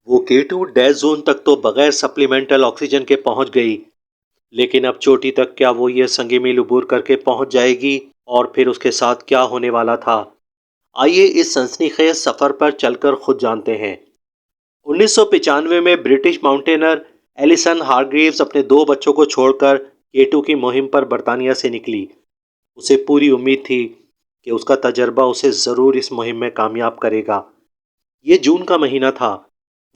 وہ K2 death zone तक तो बगैर सप्लीमेंटल ऑक्सीजन के पहुंच गई, लेकिन अब चोटी तक क्या वो ये संगी मील अबूर करके पहुंच जाएगी और फिर उसके साथ क्या होने वाला था? आइए इस सनसनीखेज सफर पर चलकर खुद जानते हैं। 1995 में ब्रिटिश माउंटेनर एलिसन हारग्रीव्स अपने दो बच्चों को छोड़कर K2 की मुहिम पर बर्तानिया से निकली। उसे पूरी उम्मीद थी कि उसका तजर्बा उसे ज़रूर इस मुहिम में कामयाब करेगा। ये जून का महीना था।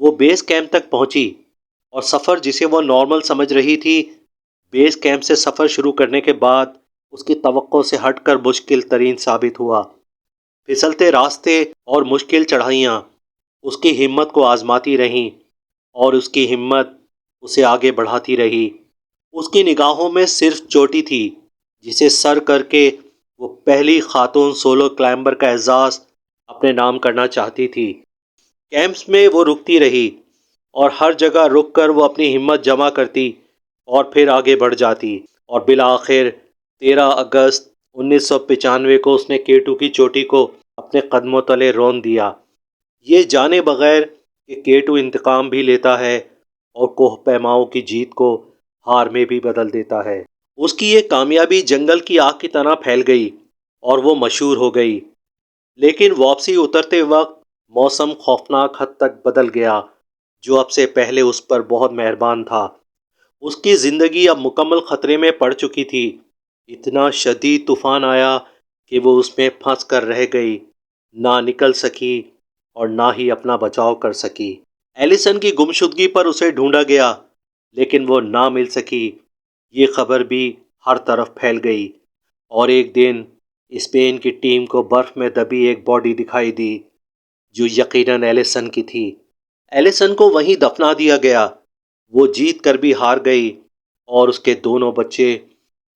वो बेस कैंप तक पहुंची और सफ़र जिसे वो नॉर्मल समझ रही थी, बेस कैंप से सफ़र शुरू करने के बाद उसकी तवक्को से हटकर मुश्किल तरीन साबित हुआ। फिसलते रास्ते और मुश्किल चढ़ाइयाँ उसकी हिम्मत को आजमाती रहीं और उसकी हिम्मत उसे आगे बढ़ाती रही। उसकी निगाहों में सिर्फ चोटी थी जिसे सर करके वो पहली खातून सोलो क्लाइंबर का एजाज़ अपने नाम करना चाहती थी। कैंप्स में वो रुकती रही और हर जगह रुककर वो अपनी हिम्मत जमा करती और फिर आगे बढ़ जाती, और बिला आखिर 13 अगस्त 1995 को उसने K2 की चोटी को अपने कदमों तले रौंद दिया, ये जाने बगैर कि K2 इंतकाम भी लेता है और कोह पैमाओं की जीत को हार में भी बदल देता है। उसकी ये कामयाबी जंगल की आग की तरह फैल गई और वो मशहूर हो गई। लेकिन वापसी उतरते वक्त मौसम खौफनाक हद तक बदल गया, जो अब से पहले उस पर बहुत मेहरबान था। उसकी ज़िंदगी अब मुकम्मल ख़तरे में पड़ चुकी थी। इतना शदीद तूफ़ान आया कि वो उसमें फंस कर रह गई, ना निकल सकी और ना ही अपना बचाव कर सकी। एलिसन की गुमशुदगी पर उसे ढूंढा गया, लेकिन वो ना मिल सकी। ये खबर भी हर तरफ फैल गई और एक दिन स्पेन की टीम को बर्फ़ में दबी एक बॉडी दिखाई दी, जो यकीनन एलिसन की थी। एलिसन को वहीं दफना दिया गया। वो जीत कर भी हार गई और उसके दोनों बच्चे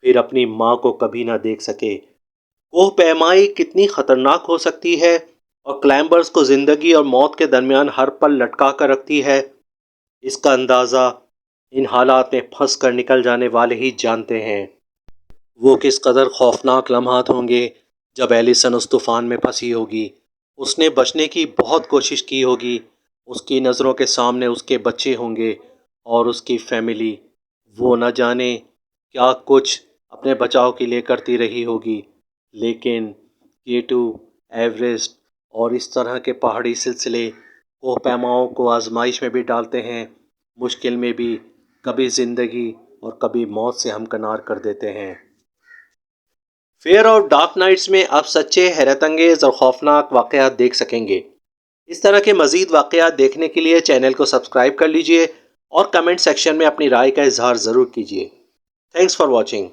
फिर अपनी माँ को कभी ना देख सके। कोह पैमाई कितनी ख़तरनाक हो सकती है और क्लाइंबर्स को ज़िंदगी और मौत के दरमियान हर पल लटका कर रखती है, इसका अंदाज़ा इन हालात में फंस कर निकल जाने वाले ही जानते हैं। वो किस कदर खौफनाक लम्हात होंगे जब एलिसन उस तूफ़ान में फंसी होगी। उसने बचने की बहुत कोशिश की होगी, उसकी नज़रों के सामने उसके बच्चे होंगे और उसकी फैमिली। वो न जाने क्या कुछ अपने बचाव के लिए करती रही होगी, लेकिन K2, एवरेस्ट और इस तरह के पहाड़ी सिलसिले कोह पैमाओं को आजमाइश में भी डालते हैं, मुश्किल में भी कभी ज़िंदगी और कभी मौत से हमकिनार कर देते हैं। फेयर और डार्क नाइट्स में आप सच्चे, हैरत अंगेज़ और खौफनाक वाक़यात देख सकेंगे। इस तरह के मज़ीद वाक़यात देखने के लिए चैनल को सब्सक्राइब कर लीजिए और कमेंट सेक्शन में अपनी राय का इजहार ज़रूर कीजिए। Thanks for watching.